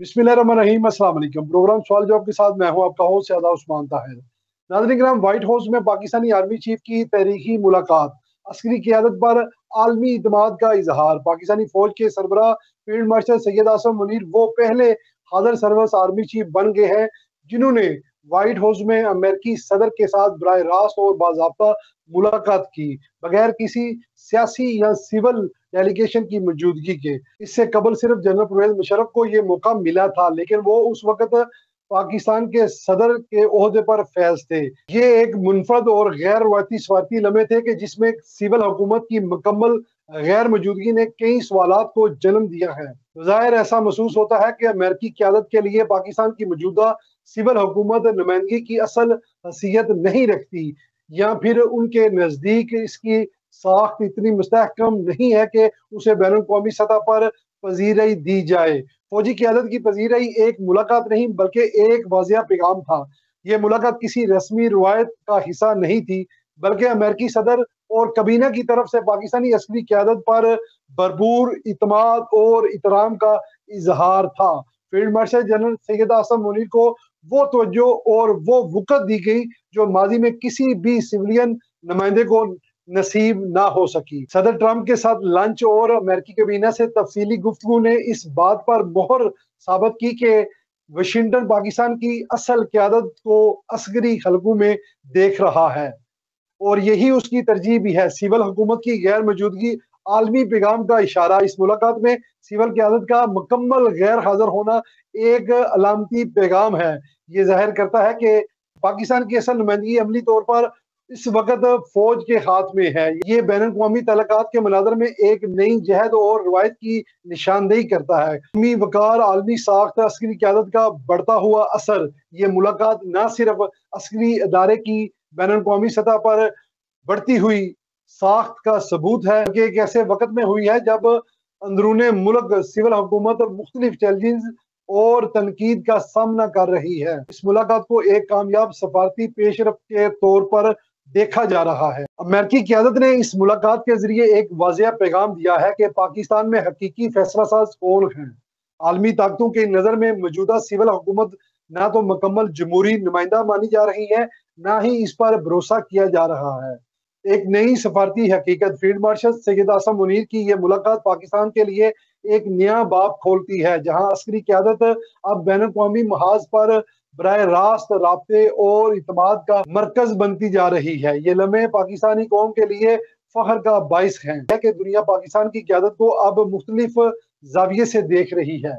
बिस्मिल्लाहिर्रहमानिर्रहीम। अस्सलाम वालेकुम। प्रोग्राम सवाल जवाब के साथ मैं हूं आपका होस्ट सैयद उस्मान ताहिर। नाज़रीन किराम, व्हाइट हाउस में पाकिस्तानी आर्मी चीफ की तारीखी मुलाकात, अस्करी क़यादत पर आलमी इत्मीनान का इजहार। पाकिस्तानी फौज के सरबराह फील्ड मार्शल सैयद आसिम मुनीर वो पहले हादर सर्विस आर्मी चीफ बन गए हैं जिन्होंने व्हाइट हाउस में अमेरिकी सदर के साथ बराह रास्त और बाज़ाब्ता मुलाकात की, बगैर किसी सियासी या सिविल डेलीगेशन की मौजूदगी के। इससे कबल सिर्फ जनरल परवेज मुशर्रफ को ये मौका मिला था, लेकिन वो उस वक्त पाकिस्तान के सदर के ओहदे पर फैज थे। ये एक मुनफरद और गैर रवायती स्वार्थी लम्हे थे कि जिसमें सिविल हुकूमत की मुकम्मल गैर मौजूदगी ने कई सवालात को जन्म दिया है। ज़ाहिर ऐसा महसूस होता है कि अमेरिकी क़यादत के लिए पाकिस्तान की मौजूदा सिविल हुकूमत नुमाइंदगी की असल हैसियत नहीं रखती, या फिर उनके नज़दीक इसकी साख्त इतनी मुस्तहकम नहीं है कि उसे बैनुल अक़वामी सतह पर पजीराई दी जाए। फौजी क़यादत की पजीराई एक मुलाकात नहीं बल्कि एक वाज़िया पैगाम था। ये मुलाकात किसी रस्मी रवायत का हिस्सा नहीं थी, बल्कि अमेरिकी सदर और कबीना की तरफ से पाकिस्तानी अस्करी क़यादत पर भरपूर इत्मीनान और इहतराम का इजहार था। Field marshal general Syed Asim Munir को वो तवज्जो और वो वक़्त दी गई जो माजी में किसी भी सिविलियन नुमाइंदे को नसीब ना हो सकी। सदर ट्रंप के साथ लंच और अमेरिकी कबीना से तफसीली गुफ्तगू ने इस बात पर मोहर साबित की कि वाशिंगटन पाकिस्तान की असल क़यादत को अस्करी हलकों में देख रहा है, और यही उसकी तरजीह भी है। सिविल हुकूमत की गैर मौजूदगी आलमी पैगाम का इशारा। इस मुलाकात में सिविल क़यादत का मुकम्मल गैर हाजिर होना एक अलामती पैगाम है। ये जाहिर करता है कि पाकिस्तान की असल नुमाइंदगी अमली तौर पर इस वक्त फौज के हाथ में है। ये बैनुल अक़वामी तल्लुकात के मुनादर में एक नई जहद और रवायत की निशानदेही करता है। आलमी वकार, आलमी साख्त, अस्करी क़यादत का बढ़ता हुआ असर। ये मुलाकात न सिर्फ अस्करी अदारे की बैनुल अक़वामी सतह पर बढ़ती हुई साख्त का सबूत है कि एक ऐसे वक्त में हुई है जब अंदरूने मुल्क सिविल हुकूमत मुख्तलिफ चैलेंज और तनकीद का सामना कर रही है। इस मुलाकात को एक कामयाब सफारती पेशरफ के तौर पर देखा जा रहा है। अमेरिकी क़यादत ने इस मुलाकात के जरिए एक वाज़िया पैगाम दिया है कि पाकिस्तान में हकीकी फैसला साज कौन है। आलमी ताकतों की नज़र में मौजूदा सिविल हुकूमत ना तो मुकम्मल जमहूरी नुमाइंदा मानी जा रही है, ना ही इस पर भरोसा किया जा रहा है। एक नई सफारती हकीकत। फील्ड मार्शल सैयद आसिम मुनीर की यह मुलाकात पाकिस्तान के लिए एक नया बाब खोलती है, जहां अस्करी क़यादत अब बैनुल अक़वामी महाज पर बराह रास्त राब्ते और इत्मीनान का मरकज बनती जा रही है। ये लम्हे पाकिस्तानी कौम के लिए फख्र का बाइस है कि दुनिया पाकिस्तान की क़यादत को अब मुख्तलिफ जाविये से देख रही है।